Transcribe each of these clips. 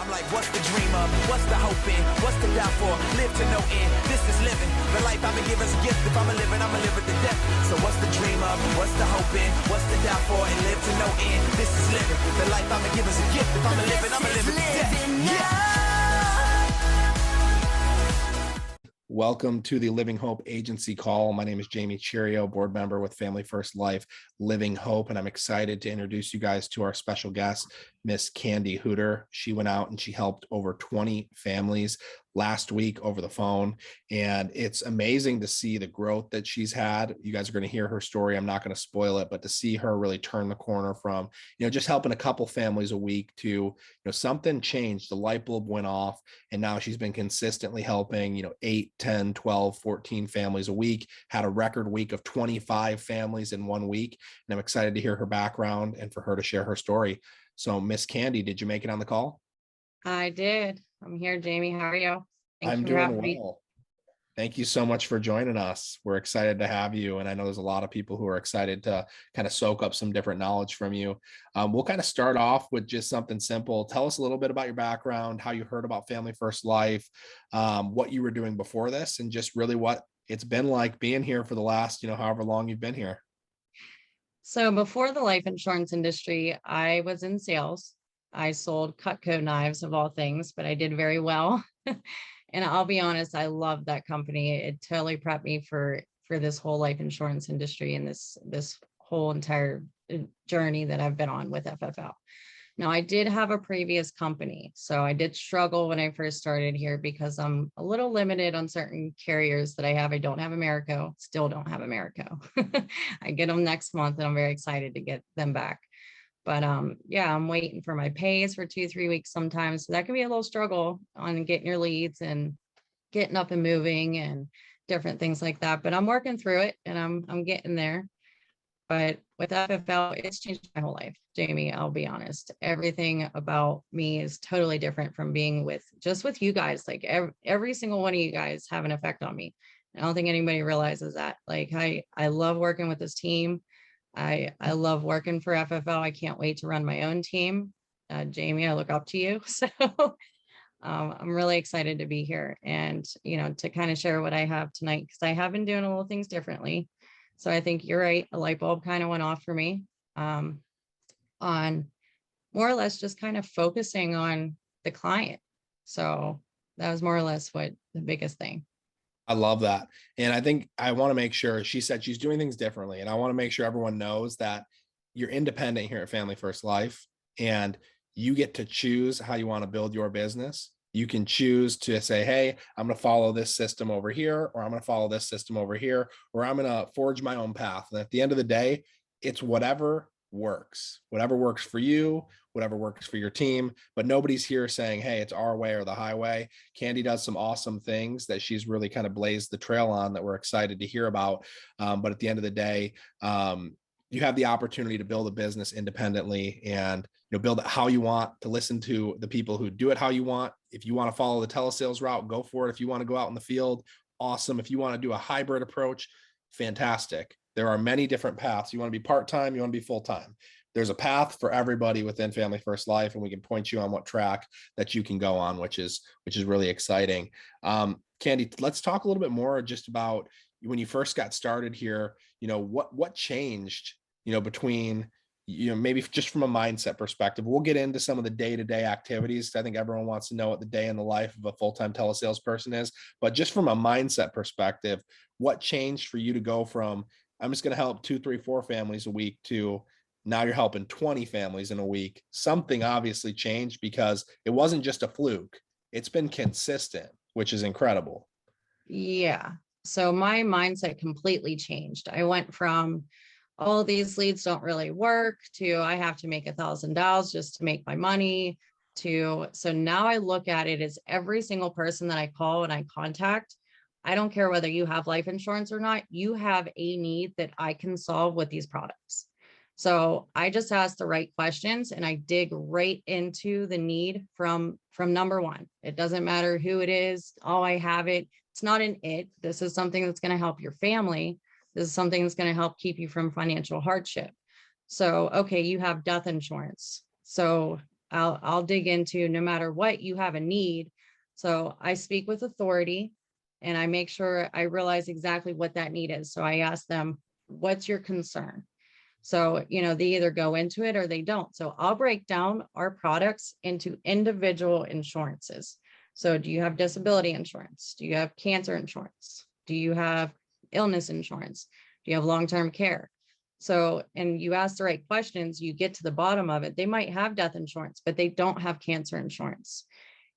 I'm like, what's the dream of? What's the hope in? What's the doubt for? Live to no end. This is living. The life I've been given is a gift. If I'ma live it, I'ma live it to death. So what's the dream of? What's the hope in? What's the doubt for? And live to no end. This is living. The life I've been given is a gift. If I'ma live it, I'ma live it to death. Yeah. Welcome to the Living Hope Agency call. My name is Jamie Chirio, board member with Family First Life Living Hope, and I'm excited to introduce you guys to our special guest, Miss Candi Hooder. She went out and she helped over 20 families last week over the phone, and it's amazing to see the growth that she's had. You guys are going to hear her story. I'm not going to spoil it, but to see her really turn the corner from, just helping a couple families a week to, something changed. The light bulb went off, and now she's been consistently helping, 8, 10, 12, 14 families a week, had a record week of 25 families in 1 week. And I'm excited to hear her background and for her to share her story. So Miss Candi, did you make it on the call? I did. I'm here, Jamie. How are you? I'm doing well. Thank you so much for joining us. We're excited to have you. And I know there's a lot of people who are excited to kind of soak up some different knowledge from you. We'll kind of start off with just something simple. Tell us a little bit about your background, how you heard about Family First Life, what you were doing before this, and just really what it's been like being here for the last, however long you've been here. So before the life insurance industry, I was in sales. I sold Cutco knives of all things, but I did very well. And I'll be honest, I love that company. It totally prepped me for this whole life insurance industry and this whole entire journey that I've been on with FFL. Now, I did have a previous company, so I did struggle when I first started here because I'm a little limited on certain carriers that I have. I don't have Americo, still don't have Americo. I get them next month, and I'm very excited to get them back. But yeah, I'm waiting for my pays for 2-3 weeks sometimes. So that can be a little struggle on getting your leads and getting up and moving and different things like that. But I'm working through it, and I'm getting there. But with FFL, it's changed my whole life, Jamie. I'll be honest. Everything about me is totally different from being with you guys. Like every single one of you guys have an effect on me. I don't think anybody realizes that. Like I love working with this team. I love working for FFL. I can't wait to run my own team. Jamie, I look up to you. So I'm really excited to be here and, to kind of share what I have tonight, because I have been doing a little things differently. So I think you're right. A light bulb kind of went off for me on more or less just kind of focusing on the client. So that was more or less what the biggest thing. I love that. And I think I want to make sure, she said she's doing things differently. And I want to make sure everyone knows that you're independent here at Family First Life, and you get to choose how you want to build your business. You can choose to say, hey, I'm going to follow this system over here, or I'm going to follow this system over here, or I'm going to forge my own path. And at the end of the day, it's whatever works for you, whatever works for your team. But nobody's here saying, hey, it's our way or the highway. Candi does some awesome things that she's really kind of blazed the trail on that we're excited to hear about. But at the end of the day, you have the opportunity to build a business independently and build it how you want, to listen to the people who do it how you want. If you want to follow the telesales route, go for it. If you want to go out in the field, awesome. If you want to do a hybrid approach, fantastic. There are many different paths. You want to be part-time, you want to be full-time. There's a path for everybody within Family First Life, and we can point you on what track that you can go on, which is really exciting. Candi, let's talk a little bit more just about when you first got started here. What changed, between, maybe just from a mindset perspective. We'll get into some of the day-to-day activities. I think everyone wants to know what the day in the life of a full-time telesales person is, but just from a mindset perspective, what changed for you to go from, I'm just going to help 2, 3, 4 families a week to now you're helping 20 families in a week? Something obviously changed, because it wasn't just a fluke. It's been consistent, which is incredible. Yeah. So my mindset completely changed. I went from all these leads don't really work to I have to make $1,000 just to make my money so now I look at it as every single person that I call and I contact, I don't care whether you have life insurance or not, you have a need that I can solve with these products. So I just ask the right questions and I dig right into the need from number one. It doesn't matter who it is. Oh, I have it. It's not an it. This is something that's going to help your family. This is something that's going to help keep you from financial hardship. So, okay, you have death insurance. So I'll dig into, no matter what, you have a need. So I speak with authority and I make sure I realize exactly what that need is. So I ask them, what's your concern? So, they either go into it or they don't. So I'll break down our products into individual insurances. So do you have disability insurance? Do you have cancer insurance? Do you have illness insurance? Do you have long-term care? So, and you ask the right questions, you get to the bottom of it. They might have death insurance, but they don't have cancer insurance.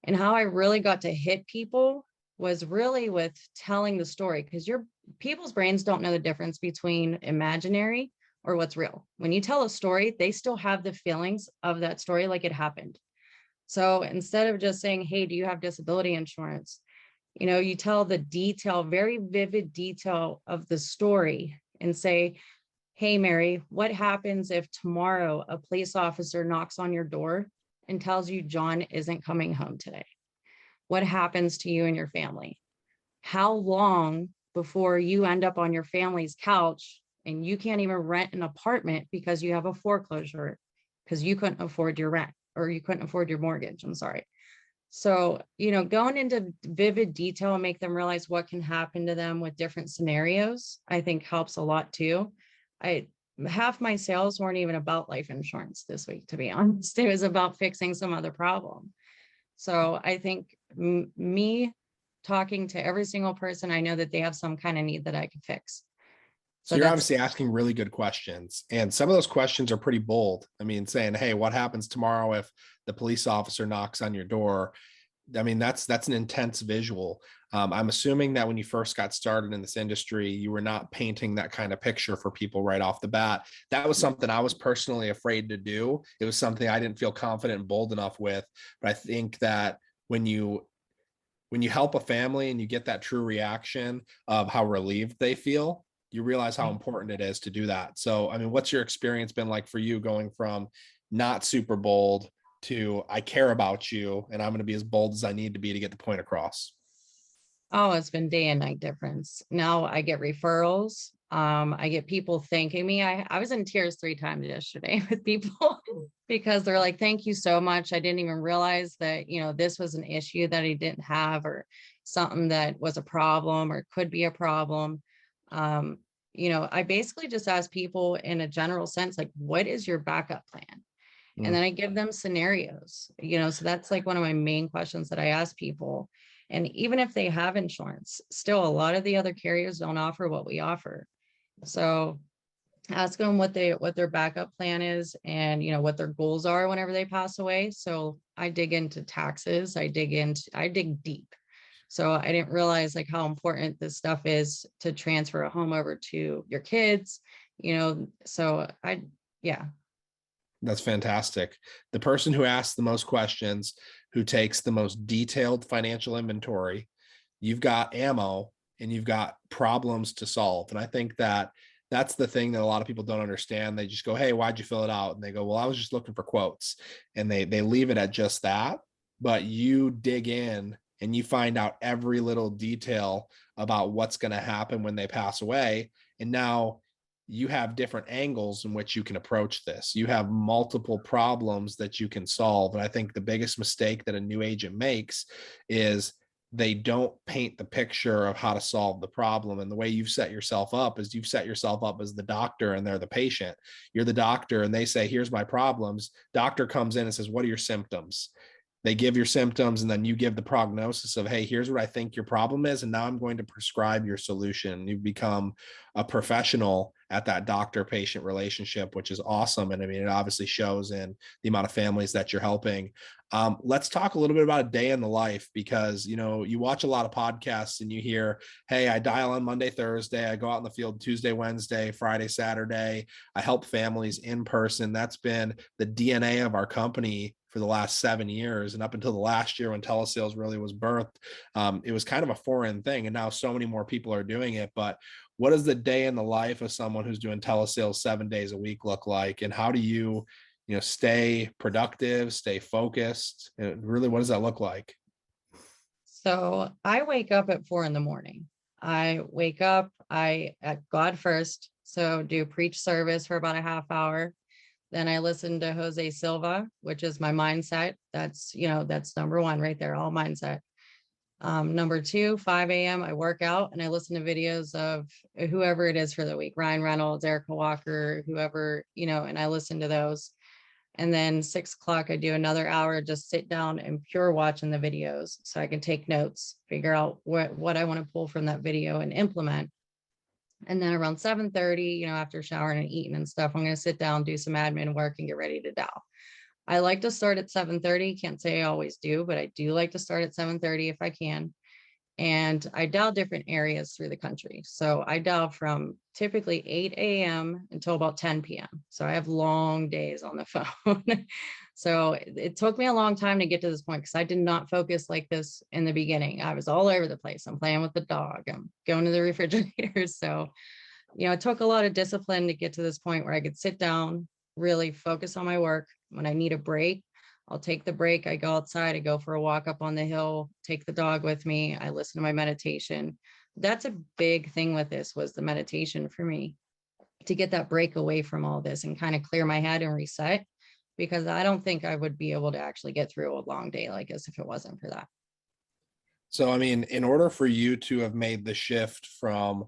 And how I really got to hit people was really with telling the story, because people's brains don't know the difference between imaginary or what's real. When you tell a story, they still have the feelings of that story like it happened. So instead of just saying, hey, do you have disability insurance? You tell the detail, very vivid detail of the story and say, hey, Mary, what happens if tomorrow a police officer knocks on your door and tells you John isn't coming home today? What happens to you and your family? How long before you end up on your family's couch and you can't even rent an apartment because you have a foreclosure because you couldn't afford your rent or you couldn't afford your mortgage? I'm sorry. So, going into vivid detail and make them realize what can happen to them with different scenarios, I think helps a lot too. Half my sales weren't even about life insurance this week, to be honest. It was about fixing some other problem. So I think me talking to every single person, I know that they have some kind of need that I can fix. So you're obviously asking really good questions. And some of those questions are pretty bold. I mean, saying, hey, what happens tomorrow if the police officer knocks on your door? I mean, that's an intense visual. I'm assuming that when you first got started in this industry, you were not painting that kind of picture for people right off the bat. That was something I was personally afraid to do. It was something I didn't feel confident and bold enough with. But I think that when you help a family and you get that true reaction of how relieved they feel, you realize how important it is to do that. So, I mean, what's your experience been like for you going from not super bold to I care about you and I'm going to be as bold as I need to be to get the point across? Oh, it's been day and night difference. Now I get referrals. I get people thanking me. I was in tears 3 times yesterday with people because they're like, thank you so much. I didn't even realize that, this was an issue that I didn't have, or something that was a problem or could be a problem. I basically just ask people in a general sense, like, what is your backup plan? And then I give them scenarios, so that's like one of my main questions that I ask people. And even if they have insurance, still a lot of the other carriers don't offer what we offer. So ask them what their backup plan is and, what their goals are whenever they pass away. So I dig into taxes. I dig deep. So I didn't realize like how important this stuff is to transfer a home over to your kids, so yeah. That's fantastic. The person who asks the most questions, who takes the most detailed financial inventory, you've got ammo and you've got problems to solve. And I think that that's the thing that a lot of people don't understand. They just go, hey, why'd you fill it out? And they go, well, I was just looking for quotes. And they leave it at just that. But you dig in and you find out every little detail about what's going to happen when they pass away. And now you have different angles in which you can approach this. You have multiple problems that you can solve. And I think the biggest mistake that a new agent makes is they don't paint the picture of how to solve the problem. And the way you've set yourself up is you've set yourself up as the doctor and they're the patient. You're the doctor and they say, here's my problems. Doctor comes in and says, what are your symptoms? They give your symptoms and then you give the prognosis of, hey, here's what I think your problem is. And now I'm going to prescribe your solution. You become a professional at that doctor-patient relationship, which is awesome. And I mean, it obviously shows in the amount of families that you're helping. Let's talk a little bit about a day in the life, because, you watch a lot of podcasts and you hear, hey, I dial on Monday, Thursday, I go out in the field Tuesday, Wednesday, Friday, Saturday. I help families in person. That's been the DNA of our company for the last 7 years. And up until the last year when telesales really was birthed, it was kind of a foreign thing. And now so many more people are doing it. But what does the day in the life of someone who's doing telesales 7 days a week look like? And how do you stay productive, stay focused? And really, what does that look like? So I wake up at 4 a.m. I wake up, I at God first. So do preach service for about a half hour. Then I listen to Jose Silva, which is my mindset. That's, that's number one right there, all mindset. Number two, 5 a.m. I work out and I listen to videos of whoever it is for the week, Ryan Reynolds, Erica Walker, whoever, and I listen to those. And then 6 o'clock, I do another hour, just sit down and pure watching the videos so I can take notes, figure out what I want to pull from that video and implement. And then around 7:30, after showering and eating and stuff, I'm going to sit down, do some admin work and get ready to dial. I like to start at 7:30. Can't say I always do, but I do like to start at 7:30 if I can. And I dial different areas through the country. So I dial from typically 8 a.m. until about 10 p.m. So I have long days on the phone. So it took me a long time to get to this point because I did not focus like this in the beginning. I was all over the place. I'm playing with the dog. I'm going to the refrigerator. So, it took a lot of discipline to get to this point where I could sit down, really focus on my work. When I need a break, I'll take the break. I go outside, I go for a walk up on the hill, take the dog with me. I listen to my meditation. That's a big thing with this was the meditation for me to get that break away from all this and kind of clear my head and reset, because I don't think I would be able to actually get through a long day like this if it wasn't for that. So, I mean, in order for you to have made the shift from,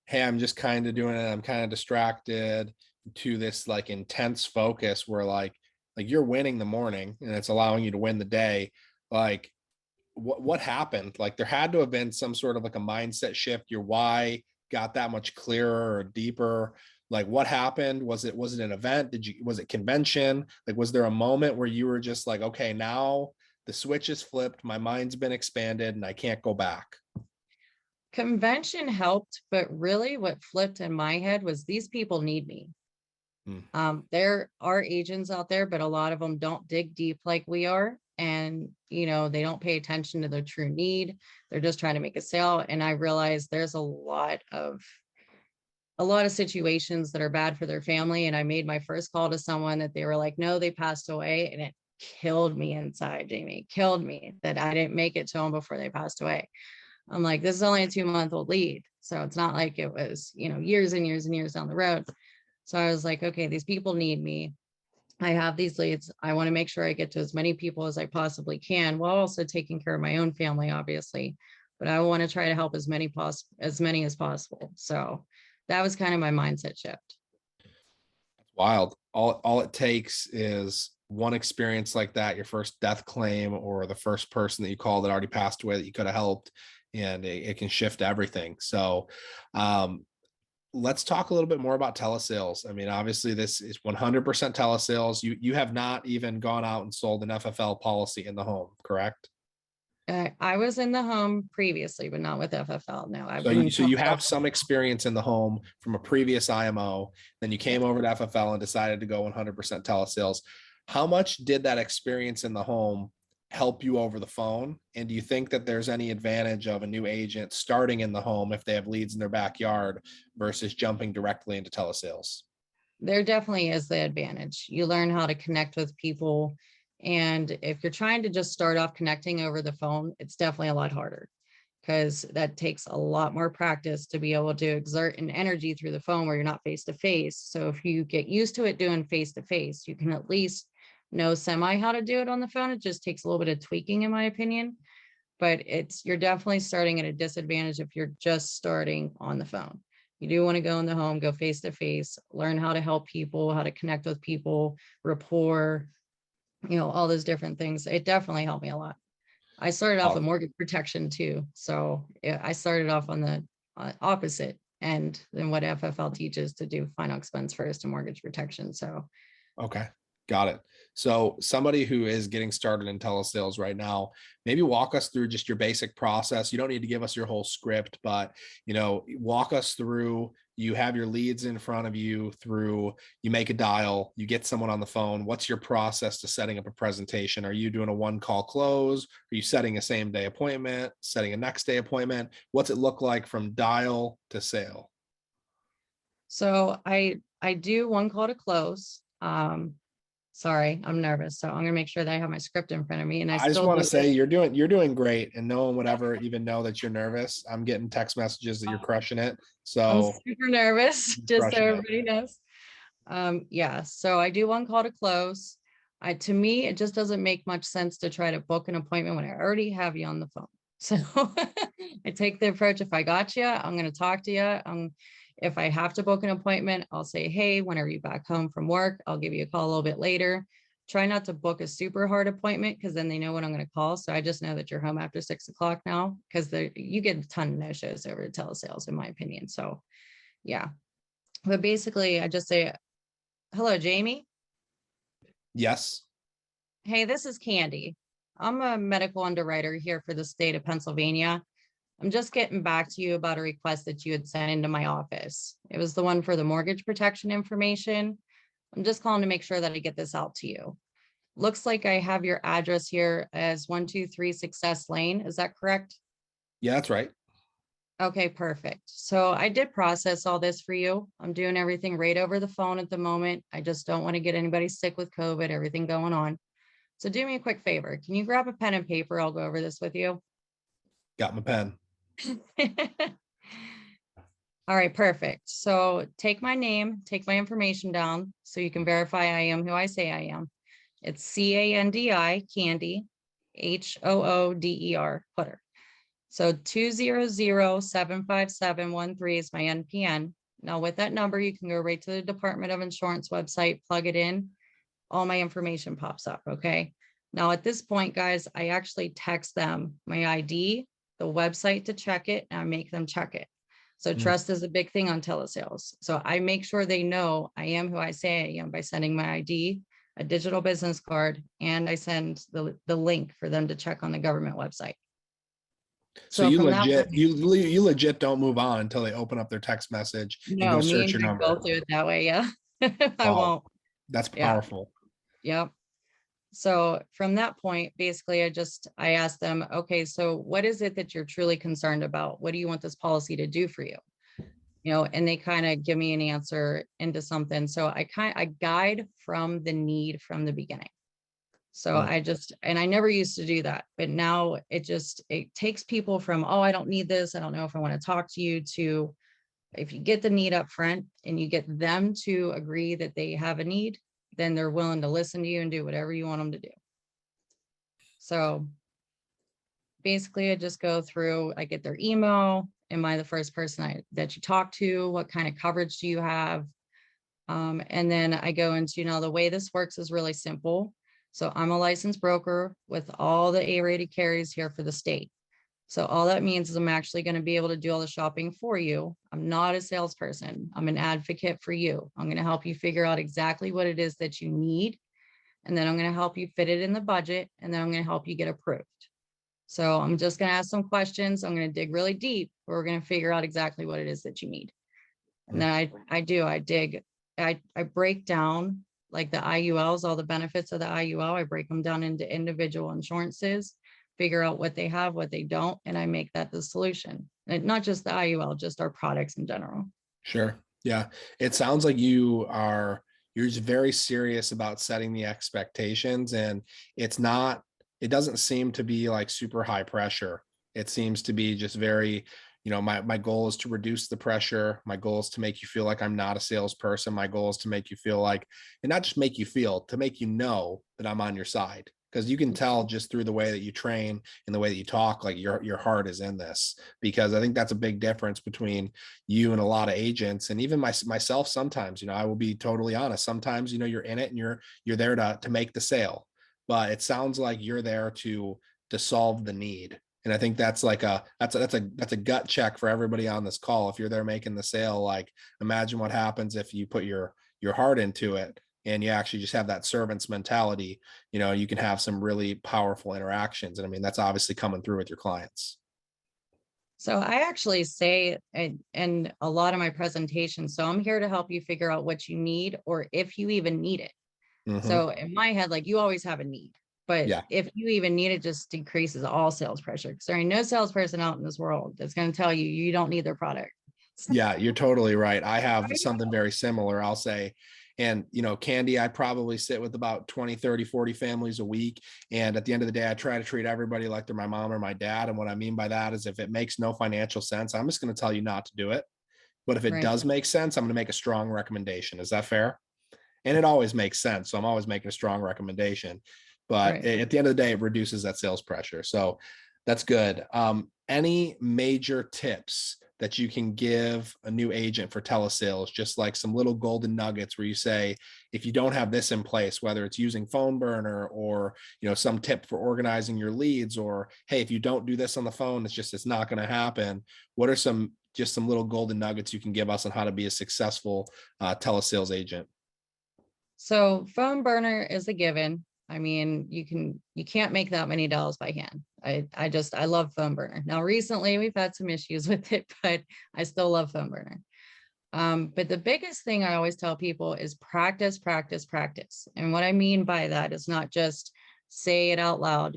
hey, I'm just kind of doing it, I'm kind of distracted, to this like intense focus where like you're winning the morning and it's allowing you to win the day, like what happened? Like there had to have been some sort of like a mindset shift. Your why got that much clearer or deeper. Like what happened? Was it an event? Was it convention? Like, was there a moment where you were just like, okay, now the switch is flipped, my mind's been expanded and I can't go back? Convention helped, but really what flipped in my head was these people need me. There are agents out there, but a lot of them don't dig deep like we are. And, they don't pay attention to their true need. They're just trying to make a sale. And I realized there's a lot of situations that are bad for their family. And I made my first call to someone that they were like, no, they passed away. And it killed me inside, Jamie, killed me that I didn't make it to them before they passed away. I'm like, this is only a 2-month-old lead. So it's not like it was, years and years and years down the road. So I was like, okay, these people need me. I have these leads. I want to make sure I get to as many people as I possibly can, while also taking care of my own family, obviously. But I want to try to help as many as possible. So that was kind of my mindset shift. Wild. All it takes is one experience like that, your first death claim or the first person that you call that already passed away that you could have helped, and it can shift everything. So let's talk a little bit more about telesales. I mean, obviously this is 100% telesales. You have not even gone out and sold an FFL policy in the home, correct? I was in the home previously, but not with FFL. No, I've So been you have some experience in the home from a previous IMO, then you came over to FFL and decided to go 100% telesales. How much did that experience in the home help you over the phone? And do you think that there's any advantage of a new agent starting in the home if they have leads in their backyard versus jumping directly into telesales? There definitely is the advantage. You learn how to connect with people. And if you're trying to just start off connecting over the phone, it's definitely a lot harder because that takes a lot more practice to be able to exert an energy through the phone where you're not face to face. So if you get used to it doing face to face, you can at least know semi how to do it on the phone. It just takes a little bit of tweaking, in my opinion. But you're definitely starting at a disadvantage if you're just starting on the phone. You do want to go in the home, go face to face, learn how to help people, how to connect with people, rapport, all those different things. It definitely helped me a lot. I started off with mortgage protection too. So I started off on the opposite end than what FFL teaches, to do final expense first and mortgage protection. So. Okay. Got it. So somebody who is getting started in telesales right now, maybe walk us through just your basic process. You don't need to give us your whole script, but walk us through. You have your leads in front of you, you make a dial, you get someone on the phone. What's your process to setting up a presentation? Are you doing a 1-call close? Are you setting a same day appointment, setting a next day appointment? What's it look like from dial to sale? So I do 1 call to close. Sorry, I'm nervous. So I'm gonna make sure that I have my script in front of me. And I just want to say you're doing great, and no one would ever even know that you're nervous. I'm getting text messages that you're crushing it. So I'm super nervous, just so everybody knows. Yeah, so I do one call to close. To me, it just doesn't make much sense to try to book an appointment when I already have you on the phone. So I take the approach, if I got you, I'm going to talk to you. If I have to book an appointment, I'll say, hey, when are you back home from work? I'll give you a call a little bit later. Try not to book a super hard appointment because then they know when I'm going to call. So I just know that you're home after 6 o'clock now, because you get a ton of no-shows over telesales, in my opinion. So yeah, but basically I just say, hello, Jamie. Yes. Hey, this is Candi. I'm a medical underwriter here for the state of Pennsylvania. I'm just getting back to you about a request that you had sent into my office. It was the one for the mortgage protection information. I'm just calling to make sure that I get this out to you. Looks like I have your address here as 123 Success Lane. Is that correct? Yeah, that's right. Okay, perfect. So I did process all this for you. I'm doing everything right over the phone at the moment. I just don't want to get anybody sick with COVID, everything going on. So do me a quick favor. Can you grab a pen and paper? I'll go over this with you. Got my pen. All right, perfect. So take my name, take my information down so you can verify I am who I say I am. It's C-A-N-D-I, Candi, Hooder, Hooder. So 200-75713 is my NPN. Now with that number, you can go right to the Department of Insurance website, plug it in, all my information pops up, okay? Now at this point, guys, I actually text them my ID, the website to check it, and I make them check it. So trust is a big thing on telesales. So I make sure they know I am who I say I am by sending my ID, a digital business card, and I send the link for them to check on the government website. So So you from that legit, point, you legit don't move on until they open up their text message and go no, me search and your Greg number. both do it that way. Yeah, I Wow, won't. that's Yeah, powerful. yep. So from that point, basically, I asked them, okay, so what is it that you're truly concerned about? What do you want this policy to do for you? You know, and they kind of give me an answer into something. So I guide from the need from the beginning. So and I never used to do that, but now it takes people from, oh, I don't need this, I don't know if I want to talk to you, to if you get the need up front and you get them to agree that they have a need, then they're willing to listen to you and do whatever you want them to do. So basically I just go through, I get their email. Am I the first person that you talk to? What kind of coverage do you have? And then I go into, the way this works is really simple. So I'm a licensed broker with all the A-rated carriers here for the state. So all that means is I'm actually going to be able to do all the shopping for you. I'm not a salesperson. I'm an advocate for you. I'm going to help you figure out exactly what it is that you need. And then I'm going to help you fit it in the budget. And then I'm going to help you get approved. So I'm just going to ask some questions. I'm going to dig really deep. We're going to figure out exactly what it is that you need. And then I break down like the IULs, all the benefits of the IUL. I break them down into individual insurances, figure out what they have, what they don't, and I make that the solution. And not just the IUL, just our products in general. Sure. Yeah. It sounds like you're just very serious about setting the expectations, and it doesn't seem to be like super high pressure. It seems to be just very, my goal is to reduce the pressure. My goal is to make you feel like I'm not a salesperson. My goal is to make you feel like, and not just make you feel, to make you know that I'm on your side. Because you can tell just through the way that you train and the way that you talk, like your heart is in this. Because I think that's a big difference between you and a lot of agents, and even myself. Sometimes, I will be totally honest. Sometimes, you're in it and you're there to make the sale, but it sounds like you're there to solve the need. And I think that's like that's a gut check for everybody on this call. If you're there making the sale, like imagine what happens if you put your heart into it and you actually just have that servant's mentality. You can have some really powerful interactions. And I mean, that's obviously coming through with your clients. So I actually say in a lot of my presentations, so I'm here to help you figure out what you need or if you even need it. So in my head, like you always have a need, but Yeah. if you even need it, just decreases all sales pressure. Because there ain't no salesperson out in this world that's going to tell you you don't need their product. Yeah, you're totally right. I have something very similar, I'll say. And, Candi, I probably sit with about 20, 30, 40 families a week. And at the end of the day, I try to treat everybody like they're my mom or my dad. And what I mean by that is if it makes no financial sense, I'm just going to tell you not to do it. But if it Right. does make sense, I'm going to make a strong recommendation. Is that fair? and it always makes sense. So I'm always making a strong recommendation, but Right. at the end of the day, it reduces that sales pressure. So that's good. Any major tips that you can give a new agent for telesales, just like some little golden nuggets where you say, if you don't have this in place, whether it's using phone burner or, some tip for organizing your leads, or, hey, if you don't do this on the phone, it's not going to happen. What are some little golden nuggets you can give us on how to be a successful telesales agent? So phone burner is a given. I mean, you can't make that many dials by hand. I love phone burner. Now, recently we've had some issues with it, but I still love phone burner. But the biggest thing I always tell people is practice, practice, practice. And what I mean by that is not just say it out loud.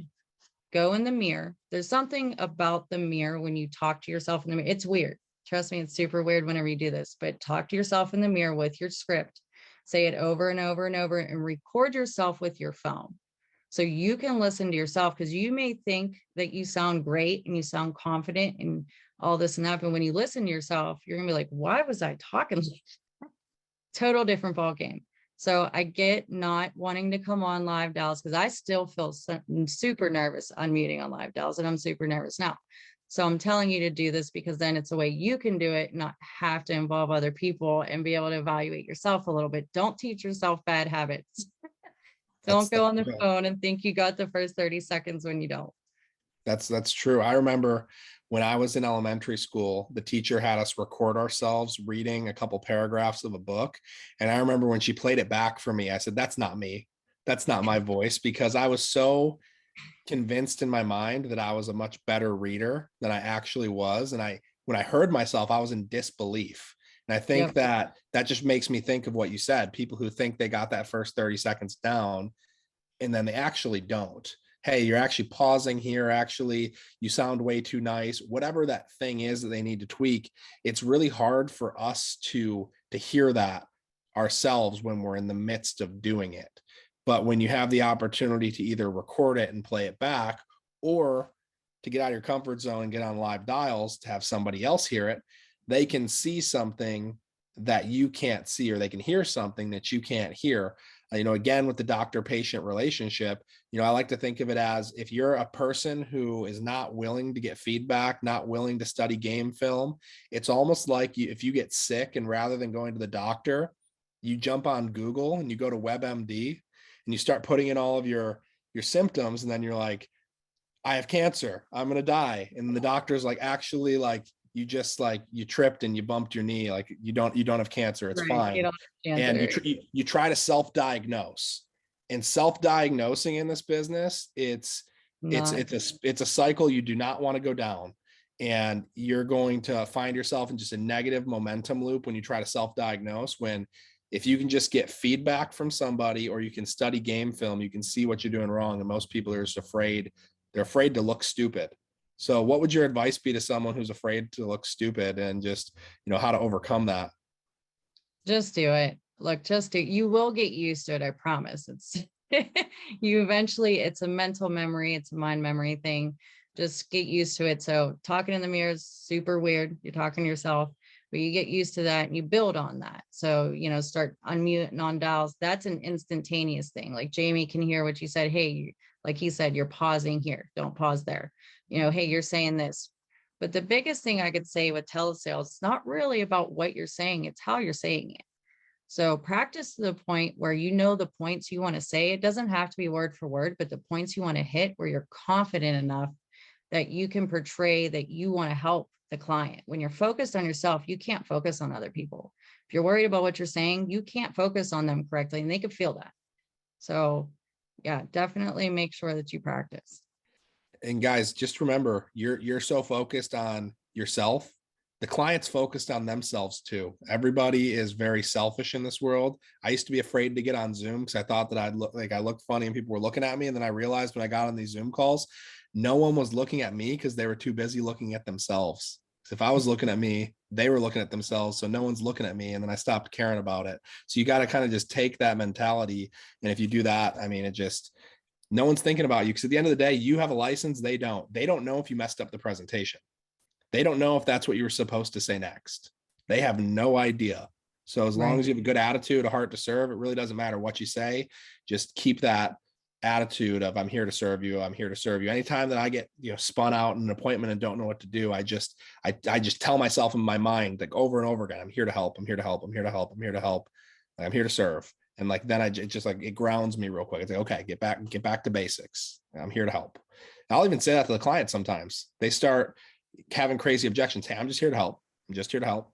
Go in the mirror. There's something about the mirror when you talk to yourself in the mirror. It's weird. Trust me, it's super weird whenever you do this, but talk to yourself in the mirror with your script. Say it over and over and over and record yourself with your phone. So you can listen to yourself, because you may think that you sound great and you sound confident and all this and that. But when you listen to yourself, you're gonna be like, why was I talking? Total different ball game. So I get not wanting to come on live dials, because I still feel super nervous unmuting on live dials, and I'm super nervous now. So I'm telling you to do this because then it's a way you can do it, not have to involve other people and be able to evaluate yourself a little bit. Don't teach yourself bad habits. Don't go on the phone and think you got the first 30 seconds when you don't. That's true. I remember when I was in elementary school, the teacher had us record ourselves reading a couple paragraphs of a book. And I remember when she played it back for me, I said, that's not me. That's not my voice, because I was so convinced in my mind that I was a much better reader than I actually was. And when I heard myself, I was in disbelief. And I think that just makes me think of what you said, people who think they got that first 30 seconds down, and then they actually don't. Hey, you're actually pausing here. Actually, you sound way too nice. Whatever that thing is that they need to tweak, it's really hard for us to hear that ourselves when we're in the midst of doing it. But when you have the opportunity to either record it and play it back, or to get out of your comfort zone and get on live dials to have somebody else hear it, they can see something that you can't see, or they can hear something that you can't hear. Again, with the doctor-patient relationship, I like to think of it as, if you're a person who is not willing to get feedback, not willing to study game film, it's almost like if you get sick and rather than going to the doctor, you jump on Google and you go to WebMD and you start putting in all of your symptoms, and then you're like, I have cancer, I'm going to die. And the doctor's like, actually, like, you tripped and you bumped your knee. Like, you don't have cancer. It's fine. And you try to self-diagnose, and self-diagnosing in this business, it's a cycle you do not want to go down. And you're going to find yourself in just a negative momentum loop when you try to self-diagnose, when if you can just get feedback from somebody, or you can study game film, you can see what you're doing wrong. And most people are just afraid. They're afraid to look stupid. So what would your advice be to someone who's afraid to look stupid, and just, how to overcome that? Just do it. Look, you will get used to it. I promise. It's it's a mental memory. It's a mind memory thing. Just get used to it. So talking in the mirror is super weird. You're talking to yourself, but you get used to that and you build on that. So, start unmuting on dials. That's an instantaneous thing. Like Jamie can hear what you said. Hey, like he said, you're pausing here. Don't pause there. Hey, you're saying this. But the biggest thing I could say with telesales, it's not really about what you're saying, it's how you're saying it. So practice to the point where the points you want to say. It doesn't have to be word for word, but the points you want to hit where you're confident enough that you can portray that you want to help the client. When you're focused on yourself, you can't focus on other people. If you're worried about what you're saying, you can't focus on them correctly, and they can feel that. So yeah, definitely make sure that you practice. And guys, just remember, you're so focused on yourself, the client's focused on themselves too. Everybody is very selfish in this world. I used to be afraid to get on Zoom because I thought that I looked funny and people were looking at me. And then I realized when I got on these Zoom calls, no one was looking at me because they were too busy looking at themselves. If I was looking at me, they were looking at themselves. So no one's looking at me. And then I stopped caring about it. So you got to kind of just take that mentality. And if you do that, no one's thinking about you, because at the end of the day, you have a license. They don't know if you messed up the presentation. They don't know if that's what you were supposed to say next. They have no idea. So as long Right. as you have a good attitude, a heart to serve, it really doesn't matter what you say. Just keep that attitude of I'm here to serve you. I'm here to serve you. Anytime that I get, spun out in an appointment and don't know what to do, I just tell myself in my mind, like over and over again, I'm here to help. I'm here to help. I'm here to help. I'm here to help. I'm here to serve. And like, then it just like, it grounds me real quick. It's like, okay, get back to basics. I'm here to help. I'll even say that to the client. Sometimes they start having crazy objections. Hey, I'm just here to help. I'm just here to help.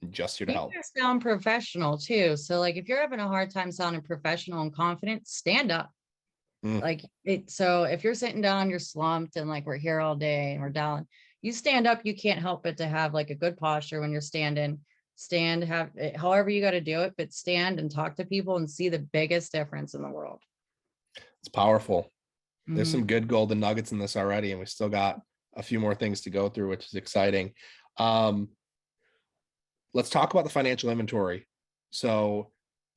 I'm just here to You help. gotta sound professional too. So like if you're having a hard time sounding professional and confident, stand up. Mm. Like it, so if you're sitting down, you're slumped and like we're here all day and we're down, you stand up, you can't help but to have like a good posture when you're standing. Stand, have it, however you got to do it, but stand and talk to people and see the biggest difference in the world. It's powerful. There's Mhm. some good golden nuggets in this already, and we still got a few more things to go through, which is exciting. Let's talk about the financial inventory. So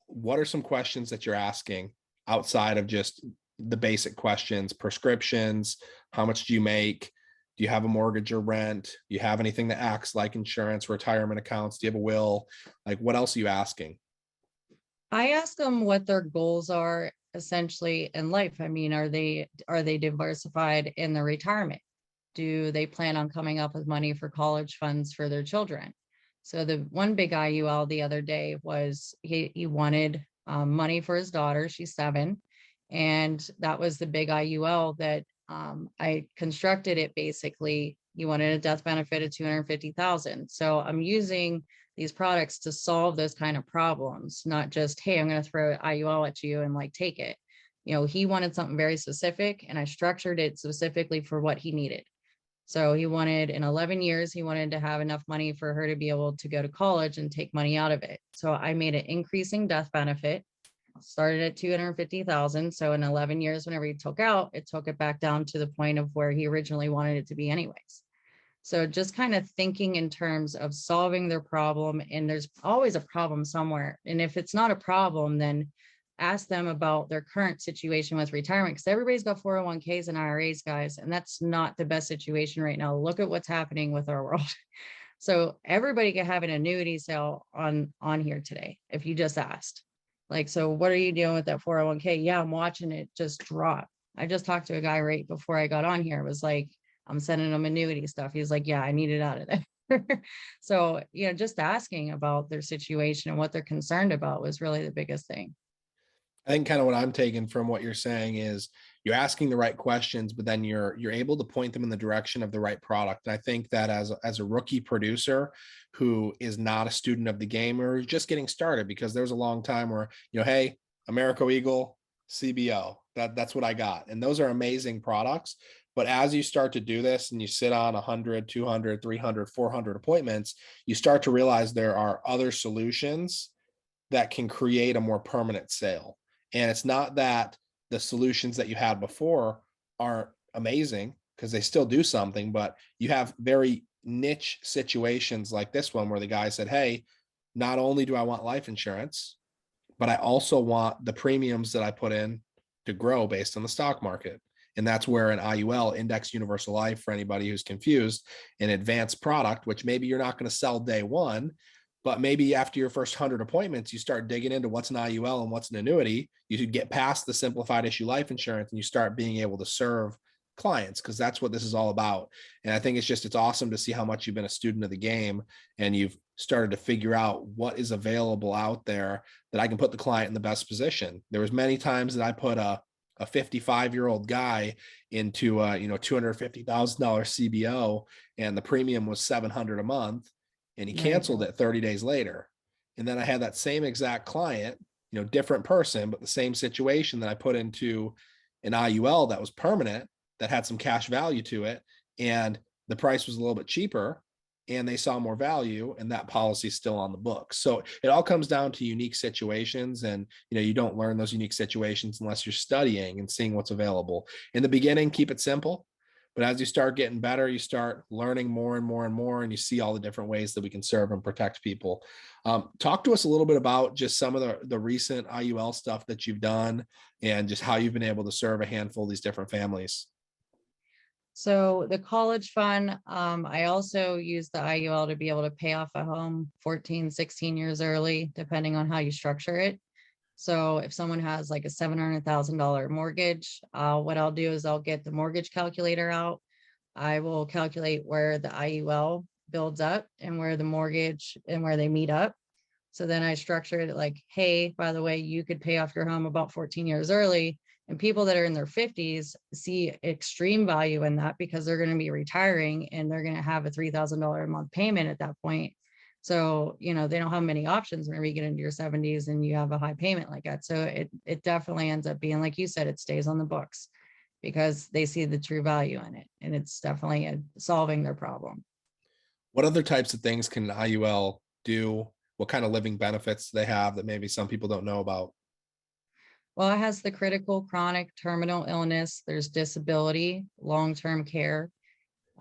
what are some questions that you're asking outside of just the basic questions, prescriptions, how much do you make? Do you have a mortgage or rent? Do you have anything that acts like insurance, retirement accounts? Do you have a will? Like, what else are you asking? I ask them what their goals are essentially in life. I mean, are they diversified in their retirement? Do they plan on coming up with money for college funds for their children? So the one big IUL the other day was he wanted money for his daughter. She's 7, and that was the big IUL that I constructed it. Basically, he wanted a death benefit of 250,000. So I'm using these products to solve those kind of problems, not just, hey, I'm going to throw IUL at you and like take it. He wanted something very specific, and I structured it specifically for what he needed. So he wanted in 11 years, he wanted to have enough money for her to be able to go to college and take money out of it. So I made an increasing death benefit, started at 250,000. So in 11 years, whenever he took out, it took it back down to the point of where he originally wanted it to be anyways. So just kind of thinking in terms of solving their problem, and there's always a problem somewhere. And if it's not a problem, then ask them about their current situation with retirement, because everybody's got 401ks and IRAs, guys, and that's not the best situation right now. Look at what's happening with our world. So everybody can have an annuity sale on here today if you just asked. Like, so what are you doing with that 401k? Yeah, I'm watching it just drop. I just talked to a guy right before I got on here. It was like, I'm sending him annuity stuff. He's like, yeah, I need it out of there. So, just asking about their situation and what they're concerned about was really the biggest thing. I think kind of what I'm taking from what you're saying is you're asking the right questions, but then you're able to point them in the direction of the right product. And I think that as a rookie producer who is not a student of the game or just getting started, because there's a long time where, hey, Americo Eagle, CBO, that's what I got. And those are amazing products. But as you start to do this and you sit on 100, 200, 300, 400 appointments, you start to realize there are other solutions that can create a more permanent sale. And it's not that the solutions that you had before aren't amazing, because they still do something, but you have very niche situations like this one where the guy said, hey, not only do I want life insurance, but I also want the premiums that I put in to grow based on the stock market. And that's where an IUL, Index Universal Life, for anybody who's confused, an advanced product, which maybe you're not going to sell day one, but maybe after your first 100 appointments, you start digging into what's an IUL and what's an annuity. You should get past the simplified issue life insurance and you start being able to serve clients, because that's what this is all about. And I think it's awesome to see how much you've been a student of the game and you've started to figure out what is available out there that I can put the client in the best position. There was many times that I put a 55-year-old guy into a $250,000 CBO and the premium was $700 a month, and he canceled it 30 days later. And then I had that same exact client, different person, but the same situation, that I put into an IUL that was permanent, that had some cash value to it, and the price was a little bit cheaper, and they saw more value, and that policy is still on the books. So it all comes down to unique situations, and you don't learn those unique situations unless you're studying and seeing what's available. In the beginning, keep it simple, but as you start getting better, you start learning more and more and more, and you see all the different ways that we can serve and protect people. Talk to us a little bit about just some of the recent IUL stuff that you've done and just how you've been able to serve a handful of these different families. So the college fund, I also use the IUL to be able to pay off a home 14, 16 years early, depending on how you structure it. So if someone has like a $700,000 mortgage, what I'll do is I'll get the mortgage calculator out. I will calculate where the IUL builds up and where the mortgage and where they meet up. So then I structured it like, hey, by the way, you could pay off your home about 14 years early. And people that are in their 50s see extreme value in that because they're going to be retiring and they're going to have a $3,000 a month payment at that point. So, you know, they don't have many options whenever you get into your 70s and you have a high payment like that. So it definitely ends up being, like you said, it stays on the books because they see the true value in it. And it's definitely solving their problem. What other types of things can IUL do? What kind of living benefits do they have that maybe some people don't know about? Well, it has the critical, chronic, terminal illness. There's disability, long-term care,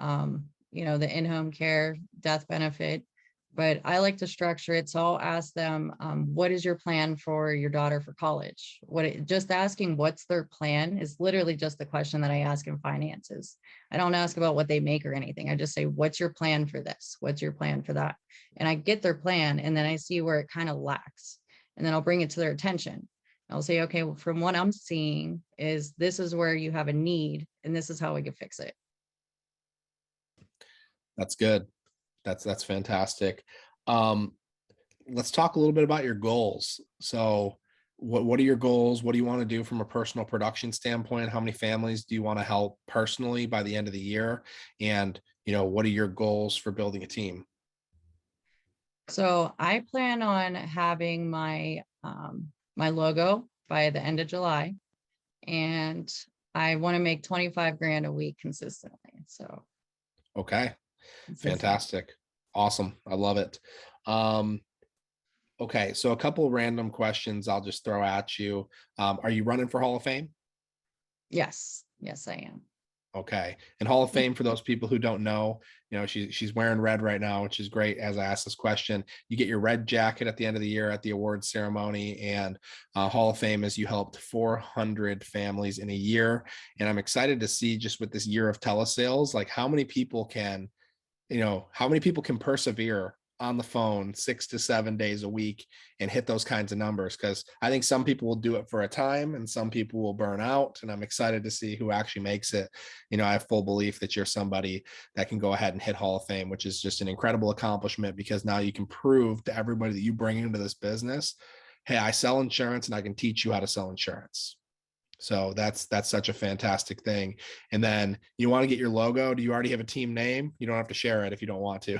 you know, the in-home care, death benefit. But I like to structure it. So I'll ask them, what is your plan for your daughter for college? Just asking what's their plan is literally just the question that I ask in finances. I don't ask about what they make or anything. I just say, what's your plan for this? What's your plan for that? And I get their plan and then I see where it kind of lacks. And then I'll bring it to their attention. I'll say, okay, well, from what I'm seeing is this is where you have a need and this is how we can fix it. That's good. That's fantastic. Let's talk a little bit about your goals. So what are your goals? What do you want to do from a personal production standpoint? How many families do you want to help personally by the end of the year? And, you know, what are your goals for building a team? So I plan on having my my logo by the end of July, and I want to make 25 grand a week consistently. So Okay. consistent. Fantastic. Awesome. I love it. Okay. So a couple random questions I'll just throw at you. Are you running for Hall of Fame? Yes, yes, I am. Okay. And Hall of Fame, for those people who don't know, you know, she's wearing red right now, which is great. As I ask this question, you get your red jacket at the end of the year at the awards ceremony, and Hall of Fame is you helped 400 families in a year. And I'm excited to see, just with this year of telesales, like how many people can, you know, how many people can persevere on the phone 6 to 7 days a week and hit those kinds of numbers. Because I think some people will do it for a time and some people will burn out. And I'm excited to see who actually makes it. You know, I have full belief that you're somebody that can go ahead and hit Hall of Fame, which is just an incredible accomplishment, because now you can prove to everybody that you bring into this business, hey, I sell insurance and I can teach you how to sell insurance. So that's such a fantastic thing. And then you want to get your logo. Do you already have a team name? You don't have to share it if you don't want to.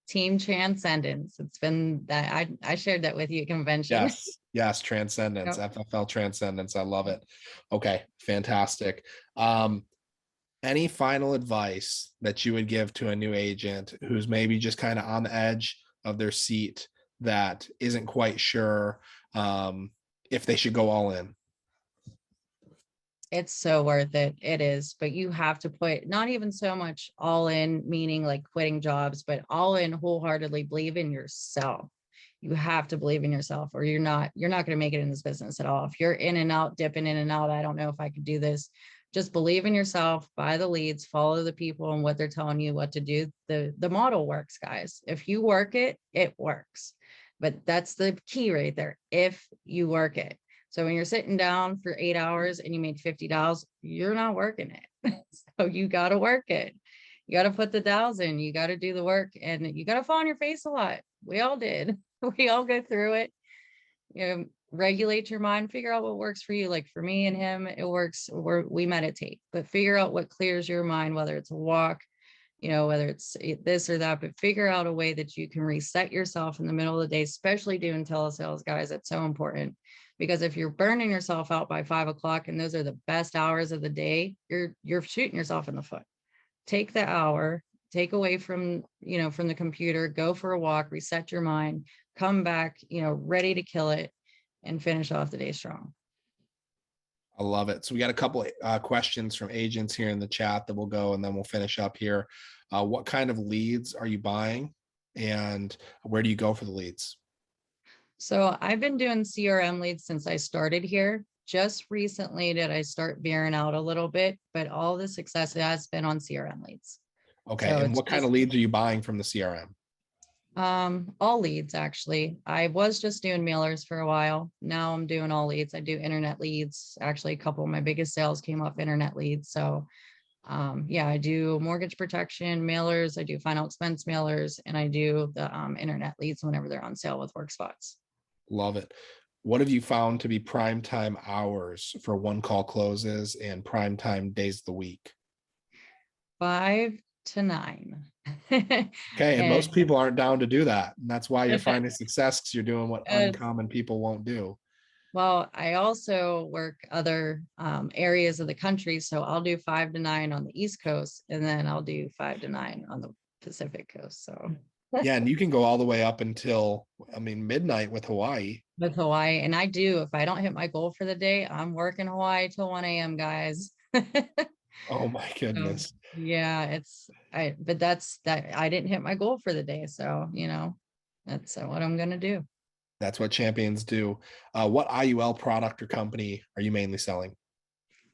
Team Transcendence. It's been that I shared that with you at convention. Yes, Transcendence, Yep. FFL Transcendence. I love it. Okay, fantastic. Any final advice that you would give to a new agent who's maybe just kind of on the edge of their seat, that isn't quite sure if they should go all in? It's so worth it. It is, but you have to put not even so much all in, meaning like quitting jobs, but all in wholeheartedly, believe in yourself. You have to believe in yourself or you're not going to make it in this business at all. If you're in and out, dipping in and out, I don't know if I could do this. Just believe in yourself, buy the leads, follow the people and what they're telling you what to do. The model works, guys. If you work it, it works. But that's the key right there. If you work it. So when you're sitting down for 8 hours and you made $50, you're not working it. So you got to work it. You got to put the dials in. You got to do the work and you got to fall on your face a lot. We all did. We all go through it. You know, regulate your mind, figure out what works for you. Like for me and him, it works. We meditate, but figure out what clears your mind, whether it's a walk, you know, whether it's this or that, but figure out a way that you can reset yourself in the middle of the day, especially doing telesales, guys. That's so important. Because if you're burning yourself out by 5 o'clock and those are the best hours of the day, you're shooting yourself in the foot. Take the hour, take away from, you know, from the computer, go for a walk, reset your mind, come back, you know, ready to kill it and finish off the day strong. I love it. So we got a couple questions from agents here in the chat that we'll go, and then we'll finish up here. What kind of leads are you buying and where do you go for the leads? So I've been doing CRM leads since I started here. just recently did I start veering out a little bit, but all the success has been on CRM leads. Okay. So And it's what kind just of leads are you buying from the CRM? all leads actually. I was just doing mailers for a while. Now I'm doing all leads. I do internet leads. Actually, a couple of my biggest sales came off internet leads. So yeah, I do mortgage protection mailers, I do final expense mailers, and I do the internet leads whenever they're on sale with WorkSpots. Love it. What have you found to be prime time hours for one call closes and prime time days of the week? 5 to 9. Okay. And most And people aren't down to do that. And that's why you're finding success, because you're doing what it's, uncommon people won't do. well, I also work other areas of the country. So I'll do 5 to 9 on the East Coast, and then I'll do 5 to 9 on the Pacific Coast. So Yeah. And you can go all the way up until, I mean, midnight with Hawaii. with Hawaii, and I do, if I don't hit my goal for the day, I'm working Hawaii till 1 a.m., guys. Oh my So, goodness. yeah, but that's that I didn't hit my goal for the day. So, that's what I'm going to do. That's what champions do. What IUL product or company are you mainly selling?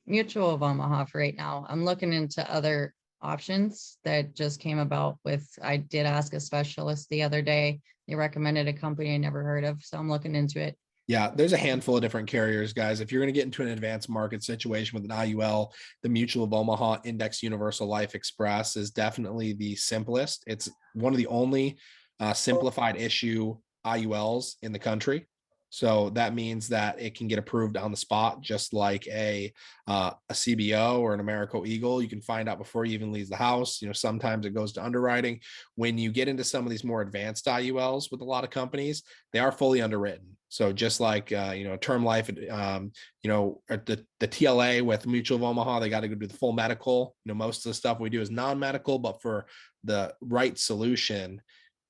Mutual of Omaha for right now. I'm looking into other options that just came about I did ask a specialist the other day. They recommended a company I never heard of. So I'm looking into it. Yeah, there's a handful of different carriers, guys. If you're going to get into an advanced market situation with an IUL, the Mutual of Omaha Index Universal Life Express is definitely the simplest. It's one of the only simplified issue IULs in the country. So that means that it can get approved on the spot, just like a CBO or an Americo Eagle. You can find out before you even leave the house. Sometimes it goes to underwriting. When you get into some of these more advanced IULs with a lot of companies, they are fully underwritten. So just like term life, the TLA with Mutual of Omaha, they got to go do the full medical. Most of the stuff we do is non-medical, but for the right solution,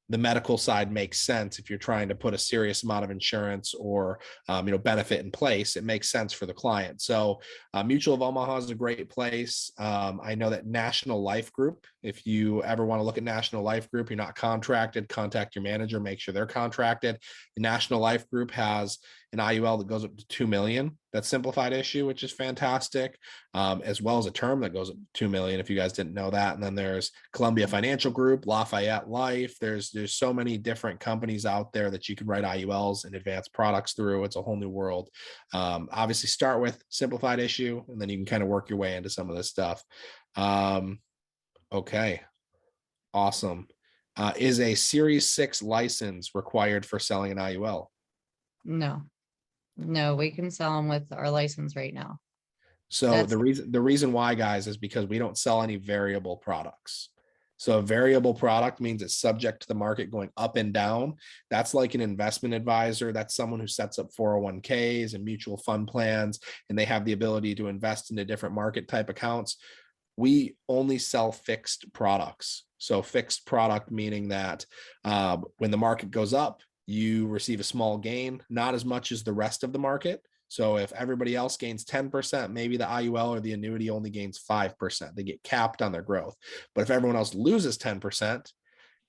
the medical side makes sense. If you're trying to put a serious amount of insurance or benefit in place, it makes sense for the client. So Mutual of Omaha is a great place. I know that National Life Group, if you ever want to look at National Life Group, you're not contracted, contact your manager, make sure they're contracted. The National Life Group has an IUL that goes up to 2 million. That's simplified issue, which is fantastic, as well as a term that goes up to 2 million, if you guys didn't know that. And then there's Columbia Financial Group, Lafayette Life. There's so many different companies out there that you can write IULs and advanced products through. It's a whole new world. Obviously start with simplified issue, and then you can kind of work your way into some of this stuff. Okay. Awesome. Is a Series 6 license required for selling an IUL? No, we can sell them with our license right now. So the reason why, guys, is because we don't sell any variable products. So a variable product means it's subject to the market going up and down. That's like an investment advisor. That's someone who sets up 401ks and mutual fund plans, and they have the ability to invest into different market type accounts. We only sell fixed products. So fixed product meaning that when the market goes up, you receive a small gain, not as much as the rest of the market. So if everybody else gains 10%, maybe the IUL or the annuity only gains 5%. They get capped on their growth. But if everyone else loses 10%,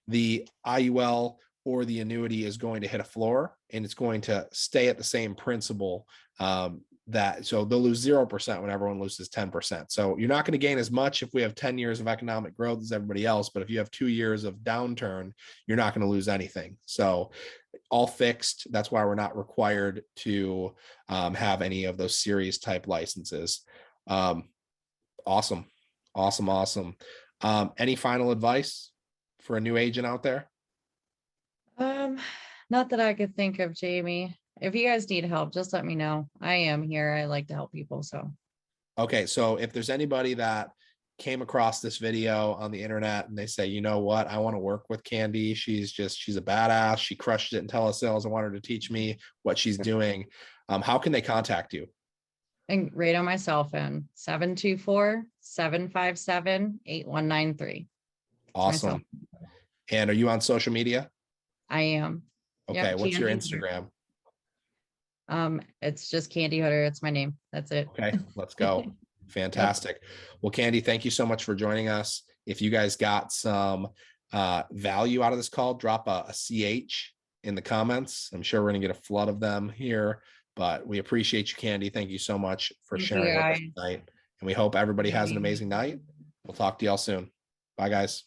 the IUL or the annuity is going to hit a floor, and it's going to stay at the same principle. So they'll lose 0% when everyone loses 10%. So you're not going to gain as much if we have 10 years of economic growth as everybody else. But if you have 2 years of downturn, you're not going to lose anything. So all fixed. That's why we're not required to have any of those series type licenses. Awesome. Any final advice for a new agent out there? Not that I could think of, Jamie. If you guys need help, just let me know. I am here. I like to help people. So, okay. So if there's anybody that came across this video on the internet and they say, you know what, I want to work with Candi. She's a badass. She crushed it in telesales. I want her to teach me what she's doing. How can they contact you? and right on my cell phone, 724-757-8193. Awesome. And are you on social media? I am. Okay. Yep, What's your Candi Instagram? Hooder. It's just Candi Hooder. It's my name. That's it. Okay, let's go. Fantastic. Well, Candi, thank you so much for joining us. If you guys got some value out of this call, drop a CH in the comments. I'm sure we're going to get a flood of them here. But we appreciate you, Candi. Thank you so much for Thank you, sharing with us guys. tonight. And we hope everybody has an amazing night. We'll talk to y'all soon. Bye, guys.